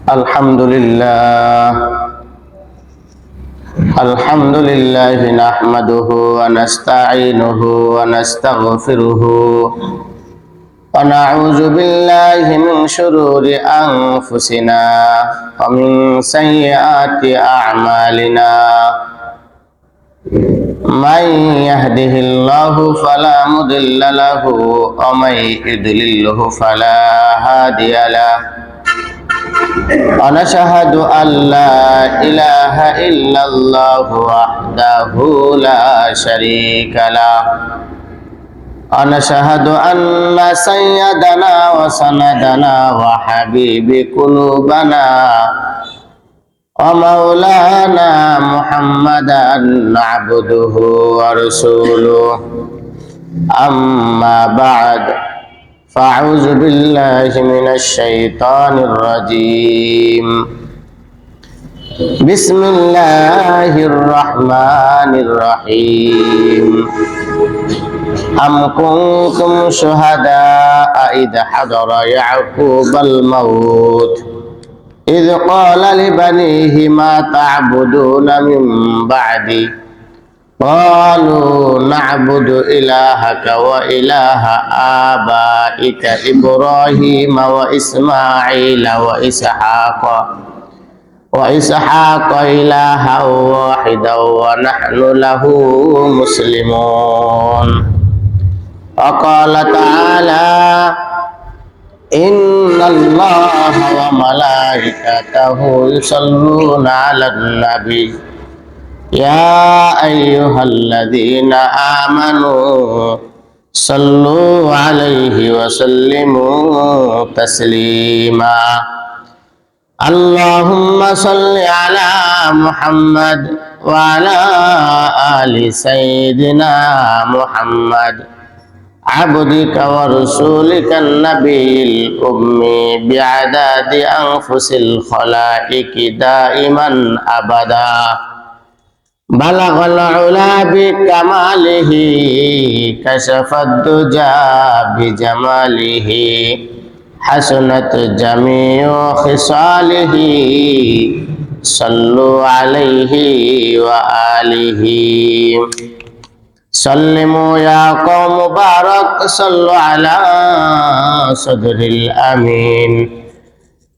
الحمد لله نحمده ونستعينه ونستغفره ونعوذ بالله من شرور أنفسنا ومن سيئات أعمالنا من يهده الله فلا مضل له ومن يضلله فلا هادي له ونشهد أن لا إله إلا الله وحده لا شريك له ونشهد أن سيدنا وسندنا وحبيب قلوبنا ومولانا محمدا عبده ورسوله أما بعد فأعوذ بالله من الشيطان الرجيم بسم الله الرحمن الرحيم أم كنتم شهداء إذ حضر يعقوب الموت إذ قال لبنيه ما تعبدون من بعدي قالوا نعبد إلهك وإله آبائك إبراهيم وإسماعيل وإسحاق إلها واحدا ونحن له مسلمون وقال تعالى إن الله وملائكته يصلون على النبي يا أيها الذين آمنوا صلوا عليه وسلموا تسليما اللهم صل على محمد وعلى آل سيدنا محمد عبدك ورسولك النبي الأمي بعدد أنفس الخلائق دائما أبدا بلغ العلا بكماله كشف الدجى بجماله حسنت جميع خصاله صلوا عليه وآله سلموا يا قوم مبارك صلوا على صدر الأمين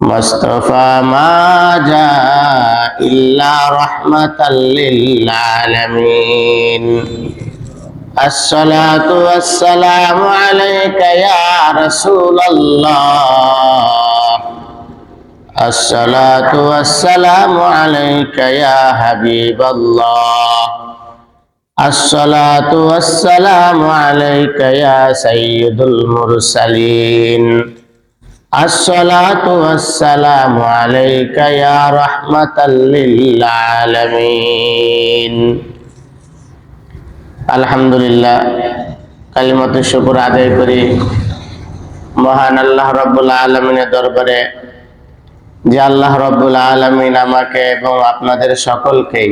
مصطفى ما جاء إلا رحمة للعالمين الصلاة والسلام عليك يا رسول الله الصلاة والسلام عليك يا حبيب الله الصلاة والسلام عليك يا سيد المرسلين الصلاة والسلام عليك يا رحمة للعالمين আলহামদুলিল্লাহ কালিমাতু শুকর আদায় করি মহান আল্লাহ রাব্বুল আলামিনের দরবারে যে আল্লাহ রাব্বুল আলামিন আমাকে এবং আপনাদের সকলকেই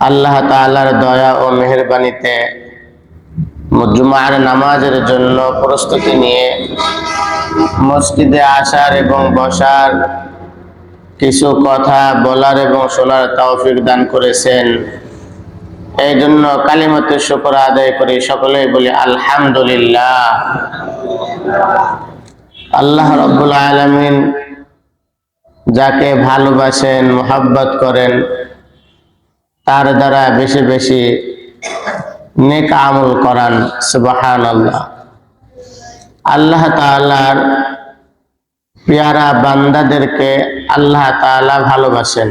আল্লাহ তাআলার দয়া ও মেহেরবানিতে জুমার নামাজের জন্য প্রস্তুতি নিয়ে মসজিদে আসার এবং বসার কিছু কথা বলার এবং শোনার তৌফিক দান করেছেন এই জন্য কালিমাতু শুকর আদায় করি সকলেই বলি আলহামদুলিল্লাহ আল্লাহ রাব্বুল আলামিন যাকে ভালোবাসেন মুহাব্বত করেন তার দ্বারা বেশি বেশি নেক আমল করান সুবহানাল্লাহ আল্লাহ তাআলার পেয়ারা বান্দাদেরকে আল্লাহ তাআলা ভালোবাসেন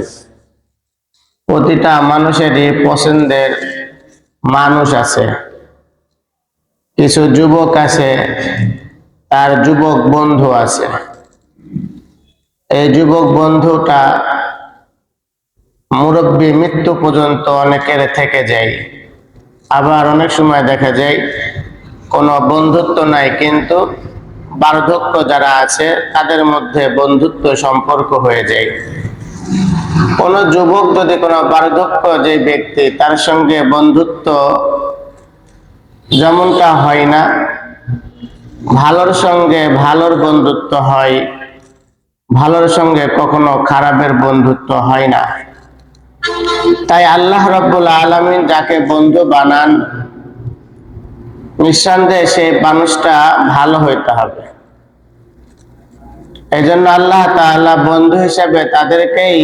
প্রতিটা মানুষেরই পছন্দের মানুষ আছে কিছু যুবক আছে তার যুবক বন্ধু আছে এই যুবক বন্ধুটা মুরব্বী মৃত্যু পর্যন্ত অনেকের থেকে যায় আবার অনেক সময় দেখা যায় কোনো বন্ধুত্ব নাই কিন্তু বার্ধক্য যারা আছে তাদের মধ্যে বন্ধুত্ব সম্পর্ক হয়ে যায় কোন যুবক যদি কোনো বার্ধক্য যে ব্যক্তি তার সঙ্গে বন্ধুত্ব যেমনটা হয় না, ভালোর সঙ্গে ভালোর বন্ধুত্ব হয়, ভালোর সঙ্গে কখনো খারাপের বন্ধুত্ব হয় না। তাই আল্লাহ রাব্বুল আলামিন যাকে বন্ধু বানান, নিঃসন্দেহে সেই মানুষটা ভালো হইতে হবে। এই জন্য আল্লাহ তাআলা বন্ধু হিসেবে তাদেরকেই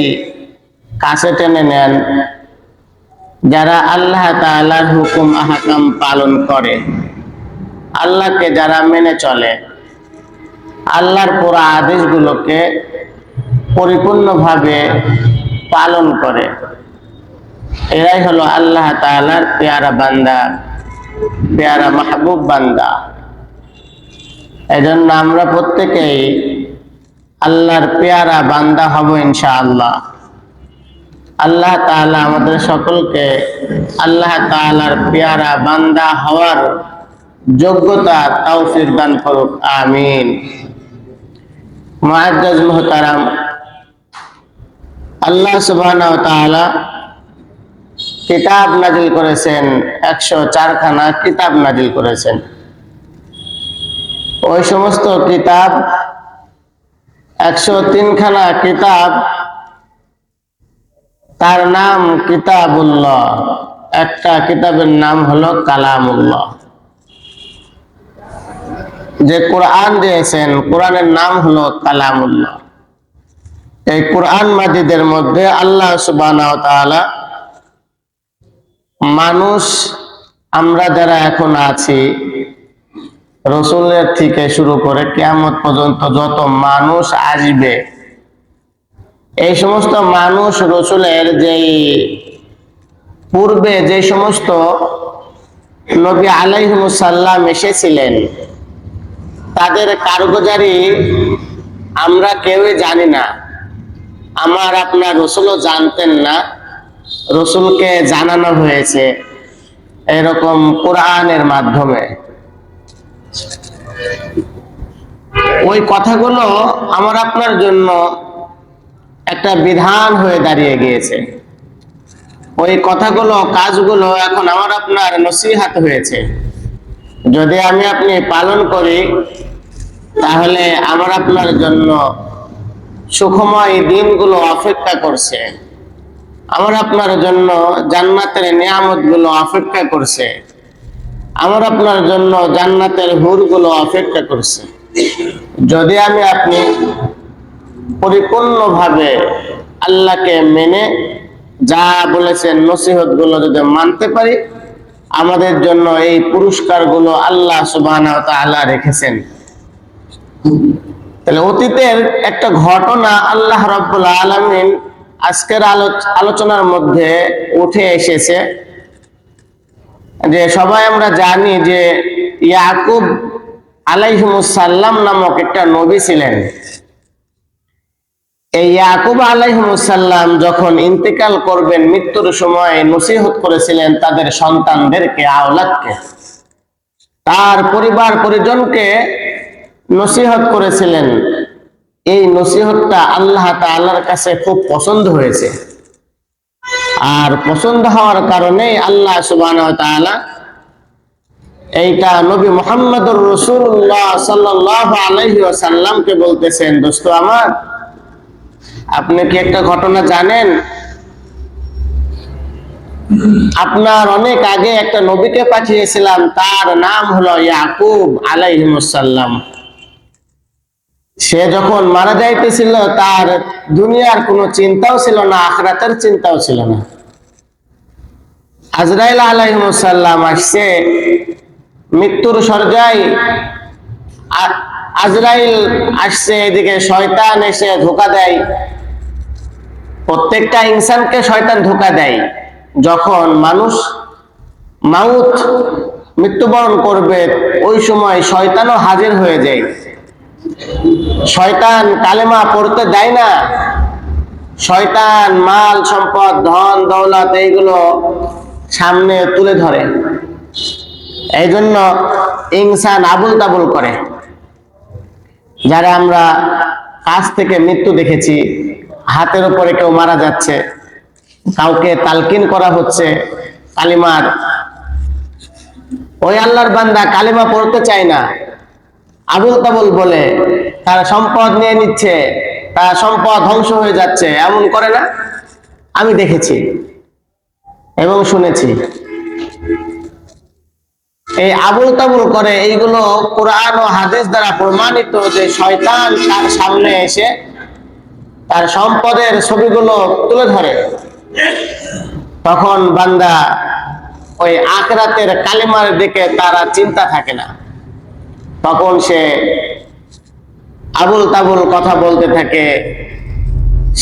কাছে টেনে নেন যারা আল্লাহ তাআলার হুকুম আহকাম পালন করে, আল্লাহকে যারা মেনে চলে, আল্লাহর পুরো আদেশগুলোকে পরিপূর্ণভাবে পালন করে, এরাই হলো আল্লাহ তাআলার পেয়ারা বান্দা, পেয়ারা মাহবুব বান্দা। এজন্য আমরা প্রত্যেকেই আল্লাহর পেয়ারা বান্দা হব ইনশাআল্লাহ। আল্লাহ তাআলা আমাদের সকলকে আল্লাহ তাআলার পেয়ারা বান্দা হওয়ার যোগ্যতা তৌফিক দান করুক, আমিন। মুআজ্জাজ মুহতারাম, আল্লাহ সুবহানাহু ওয়া তাআলা কিতাব নাজিল করেছেন, 104 খানা কিতাব নাজিল করেছেন। ওই সমস্ত কিতাব 103 খানা কিতাব, তার নাম কিতাবুল্লাহ। একটা কিতাবের নাম হলো কালামুল্লাহ। যে কোরআন দিয়েছেন, কোরআনের নাম হলো কালামুল্লাহ। এই কোরআন মাজিদের মধ্যে আল্লাহ সুবহানাহু ওয়া তাআলা মানুষ, আমরা যারা এখন আছি, রসুলের থেকে শুরু করে কিয়ামত পর্যন্ত যত মানুষ আসবে, এই সমস্ত মানুষ রসুলের যেই পূর্বে যে সমস্ত নবী আলাইহিমুস সালাম এসেছিলেন, তাদের কারগুজারি আমরা কেউই জানি না। আমার আপনার রসুলও জানতেন না, রসুলকে জানানো হয়েছে এরকম কোরআনের মাধ্যমে। ওই কথাগুলো আমার আপনার জন্য একটা বিধান হয়ে দাঁড়িয়ে গিয়েছে। ওই কথাগুলো, কাজগুলো এখন আমার আপনার নসিহত হয়েছে। যদি আমি আপনি পালন করি, তাহলে আমার আপনার জন্য সুখময় দিনগুলো অপেক্ষা করছে, আমার আপনার জন্য জান্নাতের নিয়ামতগুলো অপেক্ষা করছে, আমার আপনার জন্য জান্নাতের হুরগুলো অপেক্ষা করছে। যদি আমি আপনি পরিপূর্ণভাবে আল্লাহকে মেনে যা বলেছেন নসিহতগুলো যদি মানতে পারি, আমাদের জন্য এই পুরস্কারগুলো আল্লাহ সুবহানাহু ওয়া তাআলা রেখেছেন। তাহলে অতীতের একটা ঘটনা আল্লাহ রাব্বুল আলামিন আজকের আলোচনার মধ্যে উঠে এসেছে। যে সবাই আমরা জানি যে ইয়াকুব আলাইহিমুস সালাম নামক একটা নবী ছিলেন। এই ইয়াকুব আলাইহিমুস সালাম যখন ইন্তেকাল করবেন, মৃত্যুর সময় নসিহত করেছিলেন তাদের সন্তানদেরকে, আওলাদকে, তার পরিবার পরিজনকে নসিহত করেছিলেন। এই নসিহতটা আল্লাহ তাআলার কাছে খুব পছন্দ হয়েছে। আর পছন্দ হওয়ার কারণে আল্লাহ সুবহানাহু ওয়া তাআলা এইটা নবী মুহাম্মদুর রাসূলুল্লাহ সাল্লাল্লাহু আলাইহি ওয়াসাল্লামকে বলতেছেন, দোস্ত আমার, আপনি কি একটা ঘটনা জানেন? আপনার অনেক আগে একটা নবীকে পাঠিয়েছিলাম, তার নাম হলো ইয়াকুব আলাইহিমুস সালাম। সে যখন মারা যাইতেছিল, তার দুনিয়ার কোনো চিন্তাও ছিল না, আখিরাতের চিন্তাও ছিল না। আজরাইল আলাইহিমুস সালাম আসছে মৃত্যুর শয্যায়, আজরাইল আসছে, এদিকে শয়তান এসে ধোঁকা দেয়। প্রত্যেকটা ইনসানকে শয়তান ধোঁকা দেয়। যখন মানুষ মাউত, মৃত্যুবরণ করবে, ওই সময় শয়তানও হাজির হয়ে যায়। শয়তান কালেমা পড়তে দেয় না। শয়তান মাল সম্পদ, ধন দৌলত এইগুলো সামনে তুলে ধরে। এই জন্য ইনসান আবুল তাবুল করে। যারা আমরা কাছ থেকে মৃত্যু দেখেছি, হাতের উপরে কেউ মারা যাচ্ছে, কাউকে তালকিন করা হচ্ছে কালিমার, ওই আল্লাহর বান্দা কালিমা পড়তে চায় না, আবুল তাবুল বলে, তার সম্পদ নিয়ে নিচ্ছে, তার সম্পদ ধ্বংস হয়ে যাচ্ছে, এমন করে না? আমি দেখেছি এবং শুনেছি। এই আবুল তাবুল করে, এইগুলো কোরআন ও হাদিস দ্বারা প্রমাণিত যে শয়তান তার সামনে এসে তার সম্পদের ছবিগুলো তুলে ধরে, তখন বান্দা ওই আখিরাতের কালিমার দিকে তারা চিন্তা থাকে না, তখন সে আবুল তাবুল কথা বলতে থাকে।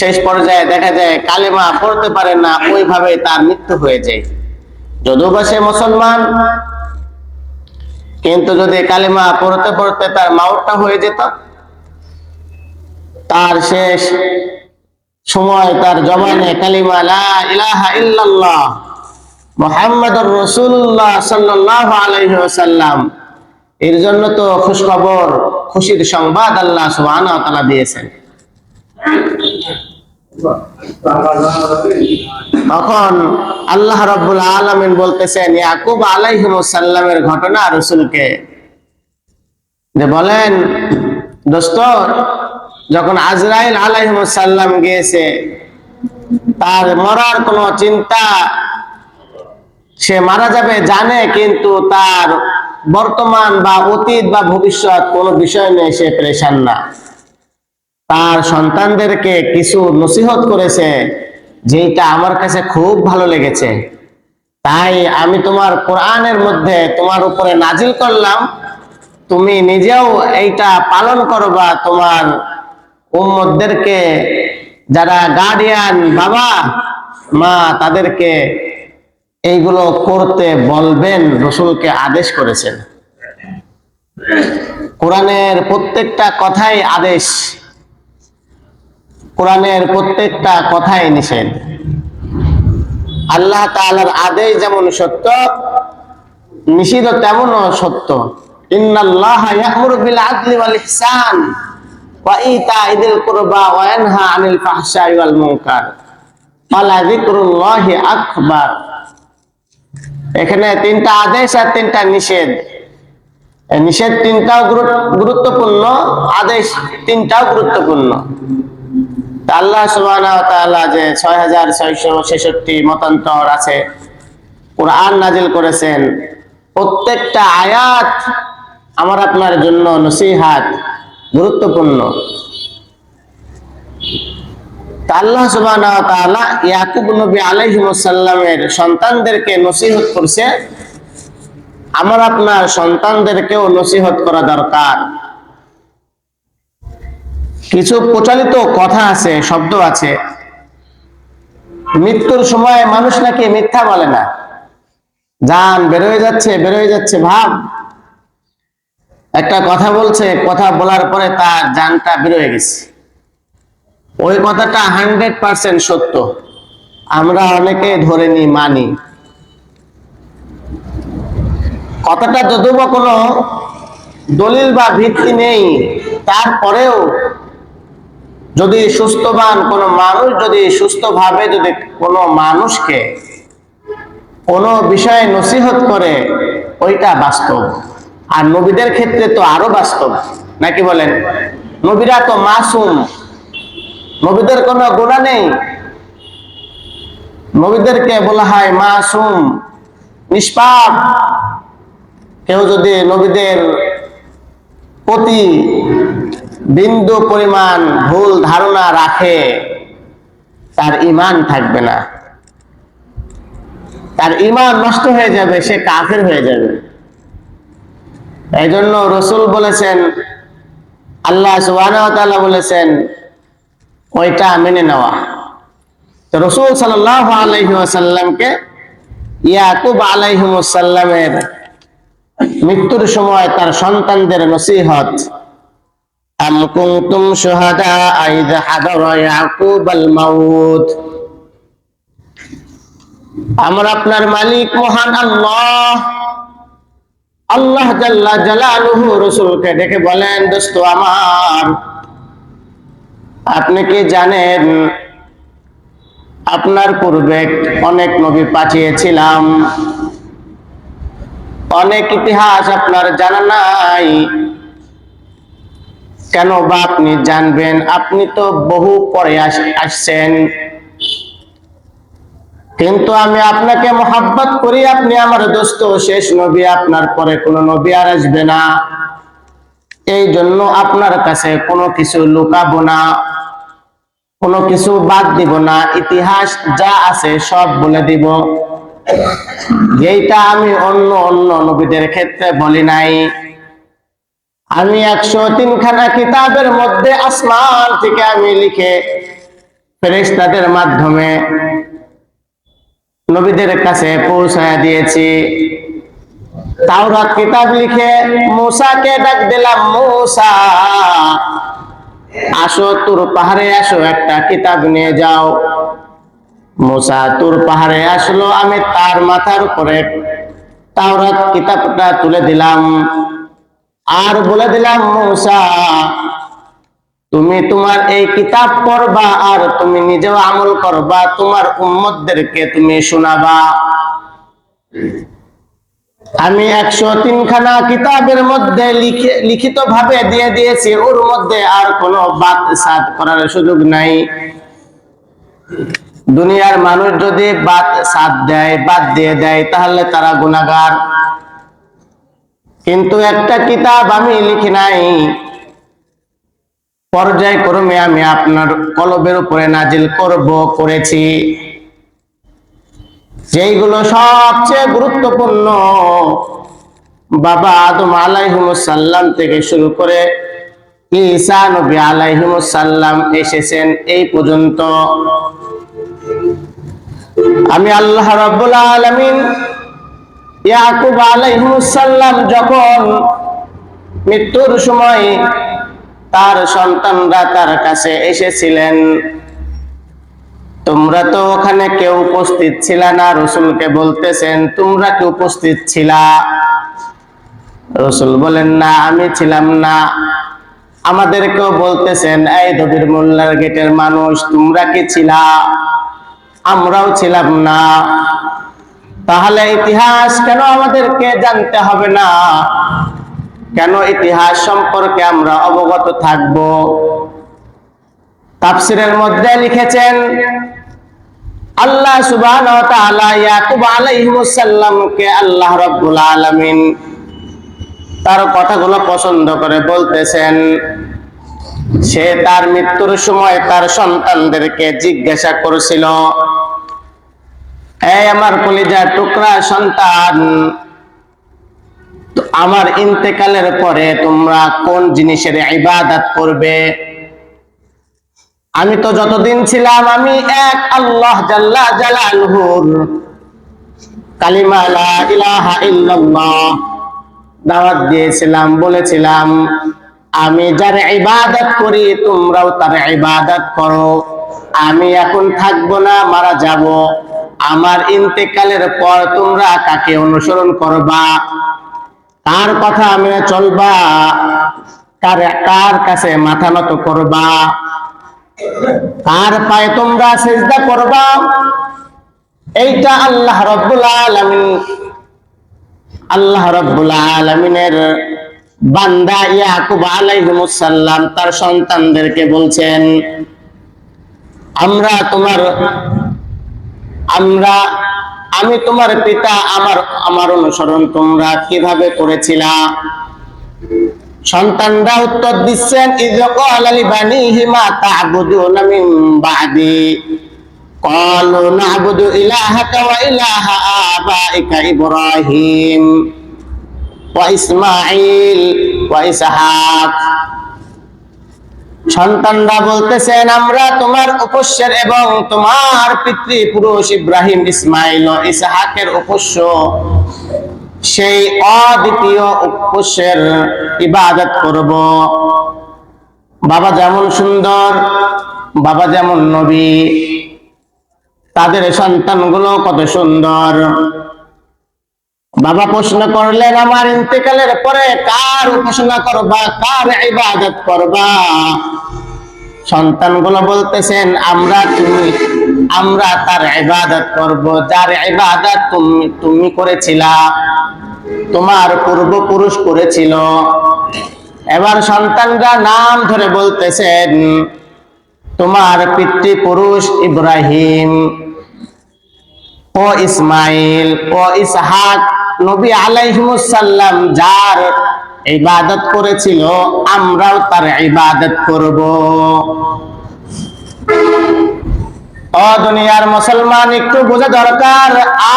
শেষ পর্যায়ে দেখা যায় কালিমা পড়তে পারে না, ওইভাবে তার মৃত্যু হয়ে যায়। যদিও বা সে মুসলমান, কিন্তু যদি কালিমা পড়তে পড়তে তার মাউতটা হয়ে যেত, তার শেষ সময় তার জবানে কালিমা লা ইলাহা ইল্লাল্লাহ মুহাম্মাদুর রাসূলুল্লাহ সাল্লাল্লাহু আলাইহি ওয়াসাল্লাম, এর জন্য তো খুশখবর, খুশির সংবাদ আল্লাহ সুবহানাহু ওয়া তাআলা দিয়েছেন। তখন আল্লাহ রাব্বুল আলামিন বলতেছেন ইয়াকুব আলাইহিস সালামের ঘটনা রাসূলকে যে বলেন, দোস্ত, যখন আজরাইল আলাইহিস সালাম গিয়েছে, তার মরার কোনো চিন্তা, সে মারা যাবে জানে, কিন্তু তার বর্তমান বা অতীত বা ভবিষ্যৎ কোনো বিষয় নিয়ে সে পেরেশান না। তার সন্তানদেরকে কিছু নসিহত করেছে, যেটা আমার কাছে খুব ভালো লেগেছে। তাই আমি তোমার কোরআনের মধ্যে তোমার উপরে নাজিল করলাম, তুমি নিজেও এইটা পালন করবা, তোমার উম্মতদেরকে, যারা গার্ডিয়ান বাবা মা, তাদেরকে এইগুলো করতে বলবেন, রাসূলকে আদেশ করেছেন। কোরআনের প্রত্যেকটা কথাই আদেশ, কোরআনের প্রত্যেকটা কথাই নিষেধ। আল্লাহ তাআলার আদেশ যেমন সত্য, নিষেধ তেমনও সত্য। ইন্নাল্লাহা ইয়া'মুরু বিল আদলি ওয়াল ইহসান ওয়া ইতা'i যিল কুরবা ওয়া ইয়ানহা আনিল ফাহশাই ওয়াল মুনকার ওয়া লাযিকরুল্লাহি আকবার। এখানে তিনটা আদেশ আর তিনটা নিষেধ। নিষেধ তিনটাও গুরুত্বপূর্ণ, আদেশ তিনটাও গুরুত্বপূর্ণ। আল্লাহ সুবহানাহু ওয়া তাআলা যে 6666 মতান্তর আছে কোরআন নাজিল করেছেন, প্রত্যেকটা আয়াত আমার আপনার জন্য নসিহত, গুরুত্বপূর্ণ। আল্লাহ সুবহানাহু ওয়া তাআলা ইয়াকুব নবী আলাইহিস সালামের সন্তানদেরকে নসিহত করছে, আমার আপনার সন্তানদেরকেও নসিহত করা দরকার। কিছু প্রচলিত কথা আছে, শব্দ আছে, মৃত্যুর সময় মানুষ নাকি মিথ্যা বলে না, জান বের হয়ে যাচ্ছে ভাব। একটা কথা বলছে, কথা বলার পরে তার জানটা বের হয়ে গেছে। ওই কথাটা 100% সত্য, আমরা অনেকে ধরে নি, মানি। কথাটা যদিও বা কোনো দলিল বা ভিত্তি নেই, তারপরেও যদি সুস্থবান কোনো মানুষ, যদি সুস্থভাবে যদি কোনো মানুষকে কোনো বিষয়ে নসিহত করে, ওইটা বাস্তব। আর নবীদের ক্ষেত্রে তো আরো বাস্তব, নাকি বলেন? নবীরা তো মাসুম, নবীদের কোনো গুনাহ নেই, নবীদেরকে বলা হয় মাসুম, নিষ্পাপ। কেউ যদি নবীদের প্রতি বিন্দু পরিমাণ ভুল ধারণা রাখে, তার ঈমান থাকবে না, তার ঈমান নষ্ট হয়ে যাবে, সে কাফের হয়ে যাবে। এই জন্য রাসূল বলেছেন, আল্লাহ সুবহানাহু ওয়া তাআলা বলেছেন ওইটা মেনে নেওয়া। তো রাসূল সাল্লাল্লাহু আলাইহি ওয়াসাল্লামকে ইয়াকুব আলাইহিস সালামের মৃত্যুর সময় তার সন্তানদের নসিহত, আম কুনতুম শুহাদা ইয হাদারা ইয়াকুবাল মাউত, আমার আপনার মালিক মহান আল্লাহ, আল্লাহ জাল্লা জালালুহু রাসূলকে ডেকে বলেন, দোস্ত আমার, আপনি কি জানেন আপনার পূর্বে অনেক নবী পাঠিয়েছিলাম, অনেক ইতিহাস আপনার জানা নাই, কেন বা আপনি জানবেন? আপনি তো বহু পরে আসছেন, কিন্তু আমি আপনাকে মহাব্বত করি, আপনি আমার দোস্ত, শেষ নবী, আপনার পরে কোনো নবী আর আসবে না। এই জন্য আপনার কাছে কোনো কিছু লুকাবো না, কোনো কিছু বাদ দিব না, ইতিহাস যা আছে সব বলে দিব, যেটা আমি অন্য অন্য নবীদের ক্ষেত্রে বলি নাই। আমি 103 খানা কিতাবের মধ্যে আসমান থেকে আমি লিখে ফেরেশতাদের মাধ্যমে নবীদের কাছে পৌঁছায় দিয়েছি। তাওরাত কিতাব লিখে মূসাকে ডাক দিলাম, মূসা আসো, তুর পাহাড়ে আসো, একটা কিতাব নিয়ে যাও। মূসা তুর পাহাড়ে আসলো, আমি তার মাথার উপরে তাওরাত কিতাবটা তুলে দিলাম, আর বলে দিলাম, মূসা তুমি তোমার এই কিতাব পড়বা, আর তুমি নিজেও আমল করবা, তোমার উম্মতদেরকে তুমি শোনাবা। আমি 103 খানা কিতাবের মধ্যে লিখিত ভাবে দিয়ে দিয়েছি, ওর মধ্যে আর কোনো বাদ সাদ করার সুযোগ নাই। দুনিয়ার মানুষ যদি বাদ সাদ দেয়, বাদ দিয়ে দেয়, তাহলে তারা গুনাহগার। কিন্তু একটা কিতাব আমি লিখি নাই, পর্যায়ক্রমে আমি আপনার কলবের উপরে নাজিল করেছি, যেইগুলো সবচেয়ে গুরুত্বপূর্ণ। বাবা আদম আলাইহিমুসাল্লাম থেকে শুরু করে ঈসা নবী আলাইহিমুসাল্লাম এসেছেন এই পর্যন্ত। আমি আল্লাহ রাব্বুল আলামিন ইয়াকুব আলাইহিমুসাল্লাম যখন মৃত্যুর সময় তার সন্তানরা তার কাছে এসেছিলেন, তোমরা তো ওখানে কেউ উপস্থিত ছিল না, রাসূলকে বলতেছেন তোমরা কি উপস্থিত ছিলা? রাসূল বলেন না, আমি ছিলাম না। আমাদেরকেও বলতেছেন, এই দবির মোল্লার গেটের মানুষ, তোমরা কি ছিলা? আমরাও ছিলাম না। তাহলে ইতিহাস কেন আমাদেরকে জানতে হবে না? কেন ইতিহাস সম্পর্কে আমরা অবগত থাকব? তাফসীরের মধ্যে লিখেছেন, আল্লাহ সুবহানাহু ওয়া তাআলা ইয়াকুব আলাইহিস সালামকে আল্লাহ রাব্বুল আলামিন তার কথাগুলো পছন্দ করে বলতেছেন, সে তার মৃত্যুর সময় তার সন্তানদেরকে জিজ্ঞাসা করেছিল, এই আমার কলিজার টুকরা সন্তান, আমার ইন্তেকালের পরে তোমরা কোন জিনিসের ইবাদত করবে? আমি তো যতদিন ছিলাম আমি এক আল্লাহ জাল্লা জালালুহুর কালিমা লা ইলাহা ইল্লাল্লাহ দাওয়াত দিয়েছিলাম, বলেছিলাম আমি যার ইবাদত করি তোমরাও তার ইবাদত করো। আমি এখন থাকবো না, মারা যাব। আমার ইন্তেকালের পর তোমরা কাকে অনুসরণ করবা? কার কথা মেনে চলবা? কার কাছে মাথা নত করবা? কার পায়ে তোমরা সিজদা করবা? এইটা আল্লাহ রাব্বুল আলামিনের বান্দা ইয়াকুব আলাইহিস সালাম তার সন্তানদেরকে বলছেন, আমি তোমার পিতা, আমার অনুসরণ তোমরা কিভাবে করেছিলা? সন্তানরা উত্তর দিচ্ছেন, ইয ক্বালা লিবানিহি মা তা'বুদুনা মিন বা'দি ক্বালু না'বুদু ইলাহাকা ওয়া ইলাহা আবাইকা ইব্রাহিম ওয়া ইসমাঈল ওয়া ইসহাক। সন্তানরা বলতেছেন, আমরা তোমার উপাস্যের এবং তোমার পিতৃপুরুষ ইব্রাহিম, ইসমাঈল ও ইসহাকের উপাস্য, সেই অদ্বিতীয় উপাস্যের ইবাদত করব। বাবা যেমন সুন্দর, বাবা যেমন নবী, তাদের সন্তানগুলো কত সুন্দর। বাবা প্রশ্ন করলেন, আমার ইন্তেকালের পরে কার উপাসনা করবা, কার ইবাদত করবা? সন্তানগুলো বলতেছেন, আমরা তার ইবাদত করব যার ইবাদত তুমি করেছিলা, তোমার পূর্বপুরুষ করেছিল। এবার সন্তানরা নাম ধরে বলতেছেন, তোমার পিতৃপুরুষ ইব্রাহিম ও ইসমাইল ও ইসহাক নবী আলাইহিমুস সালাম যার ইবাদত করেছিল, আমরাও তার ইবাদত করব। ও দুনিয়ার মুসলমান, একটু বোঝা দরকার,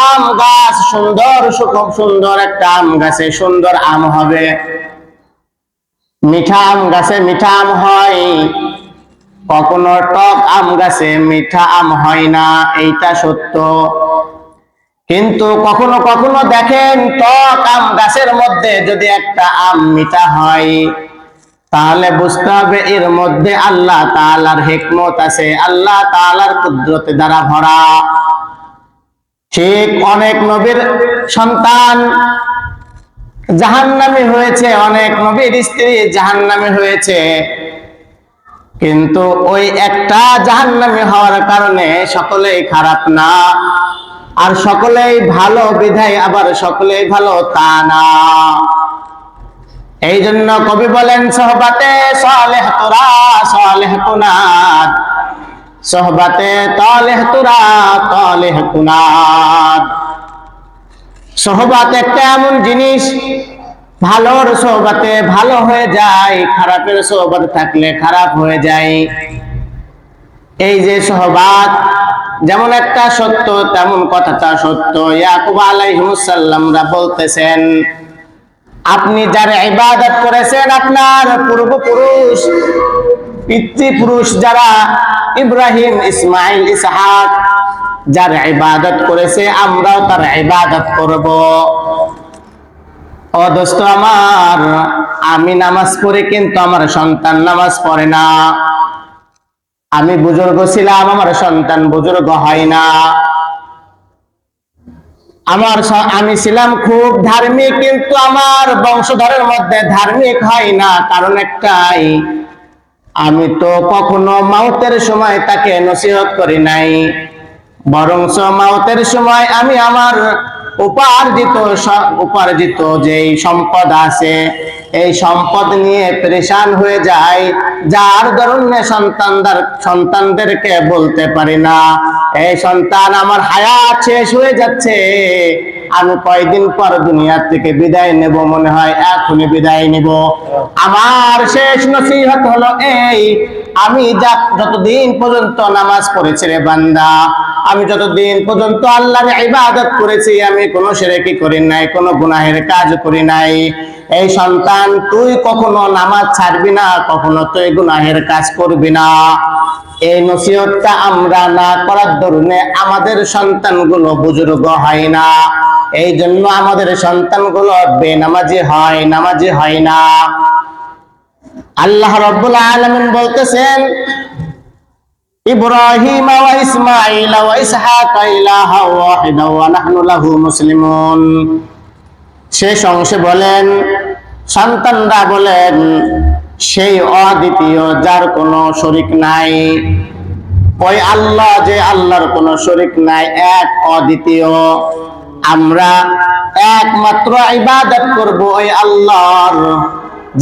আম গাছ সুন্দর, খুব সুন্দর একটা আম গাছে সুন্দর আম হবে, মিঠা আম গাছে মিঠা আম হয়, কখনো টক আম গাছে মিঠা আম হয় না, এইটা সত্য। কিন্তু কখনো কখনো দেখেন টক আম গাছের মধ্যে যদি একটা আম মিঠা হয়, তাহলে বুঝতে হবে এর মধ্যে আল্লাহ তাআলার হিকমত আছে, আল্লাহ তাআলার কুদরতে দ্বারা ভরা। ঠিক অনেক নবীর সন্তান জাহান্নামী হয়েছে, অনেক নবীর স্ত্রী জাহান্নামী হয়েছে, কিন্তু ওই একটা জাহান্নামী হওয়ার কারণে সকলেই খারাপ না, আর সকলেই ভালো বিধায় আবার সকলেই ভালো তা না। এই জন্য কবি বলেন, সোহবাতে সালেহ তোরা সালেহ কুনাত, সোহবাতে তালেহ তোরা তালেহ কুনাত। সোহবাত একটা এমন জিনিস, ভালোর সোহবাতে ভালো হয়ে যায়, খারাপের সোহবাতে থাকলে খারাপ হয়ে যায়। এই যে সোহবাত যেমন একটা সত্য, তেমন কথাটা সত্য। ইয়াকুব আলাইহিস সালামরা বলতেছেন, আপনি যার ইবাদত করেছেন, আপনার পূর্বপুরুষ পিতৃপুরুষ যারা ইব্রাহিম ইসমাইল ইসহাক যার ইবাদত করেছে, আমরাও তার ইবাদত করব। ও দোস্ত আমার, আমি নামাজ পড়ি কিন্তু আমার সন্তান নামাজ পড়ে না। আমি বুজুর্গ ছিলাম, আমার সন্তান বুজুর্গ হয় না। আমি ছিলাম খুব ধার্মিক, কিন্তু আমার বংশধরের মধ্যে ধার্মিক হয় না। কারণ একটাই, আমি তো কখনো মাউতের সময় তাকে নসিহত করি নাই, বরঞ্চ মাউতের সময় আমি আমার উপার্জিত যেই সম্পদ আছে, এই সম্পদ নিয়ে পরেশান হয়ে যায়, যার কারণে সন্তানদেরকে বলতে পারি না, এই সন্তান আমার হায়াত শেষ হয়ে যাচ্ছে, আমি কয়দিন পর দুনিয়া থেকে বিদায় নেব, মনে হয় এখনই বিদায় নেব। আমার শেষ নসিহত হলো এই, আমি যতদিন পর্যন্ত নামাজ পড়েছি রে বান্দা, আমি যতদিন পর্যন্ত আল্লাহর ইবাদত করেছি, আমি কোনো শিরকি করি নাই, কোনো গুনাহের কাজ করি নাই। এই সন্তান, তুই কখনো নামাজ ছাড়বি না, কখনো তুই গুনাহের কাজ করবি না। এই নসিহতটা আমরা না করার দরুনে আমাদের সন্তানগুলো বুজুর্গ হয় না, এই জন্য আমাদের সন্তানগুলো বেনামাজি হয়, নামাজি হয় না। আল্লাহ রাব্বুল আলামিন বলতেছেন, ইব্রাহিম ওয়া ইসমাঈল ওয়া ইসহাক ইলাহা ওয়াহিদা ওয়া নাহনু লাহু মুসলিমুন। শেষ অংশে বলেন, সন্তানরা বলেন, সেই অদ্বিতীয় যার কোনো শরীক নাই, ওই আল্লাহ যে আল্লাহর কোনো শরীক নাই, এক অদ্বিতীয়, আমরা একমাত্র ইবাদত করব ওই আল্লাহর,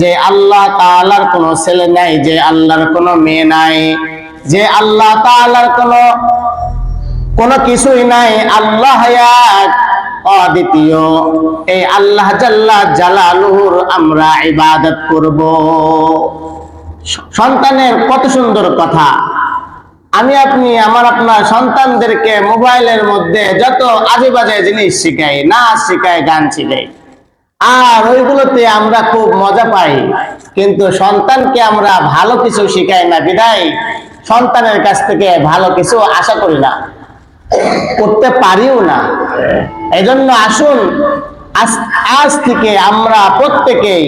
যে আল্লাহ তাআলার কোনো ছেলে নাই, যে আল্লাহর কোনো মেয়ে নাই, যে আল্লাহ তাআলার কোনো কিছুই নাই, আল্লাহ এক অদ্বিতীয়, এই আল্লাহ জাল্লা জালালুহুর আমরা ইবাদত করব। সন্তানের কত সুন্দর কথা। আমি আপনি আপনার সন্তানদেরকে মোবাইলের মধ্যে যত আজে বাজে জিনিস শিখাই, নাচ শিখাই, গান শিখাই, আর ওইগুলোতে আমরা খুব মজা পাই, কিন্তু সন্তানকে আমরা ভালো কিছু শিখাই না, বিদায় সন্তানের কাছ থেকে ভালো কিছু আশা করি না, করতে পারিও না। এজন্য আসুন আজ থেকে আমরা প্রত্যেকেই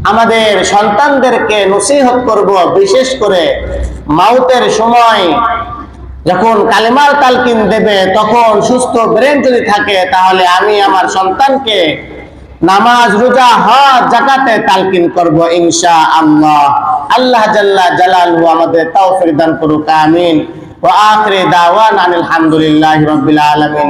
আমাদের সন্তানদেরকে নসিহত করব, বিশেষ করে মাউতের সময় যখন কালেমার তালকিন দেবে, তখন সুস্থ ব্রেন যদি থাকে, তাহলে আমি আমার সন্তানকে নামাজ, রোজা, হজ, যাকাতে তালকিন করব ইনশাআল্লাহ। আল্লাহ জাল্লা জালালুহু আমাদের তৌফিক দান করুক, আমিন। ওয়া আখিরি দাওয়ানা আলহামদুলিল্লাহি রাব্বিল আলামিন।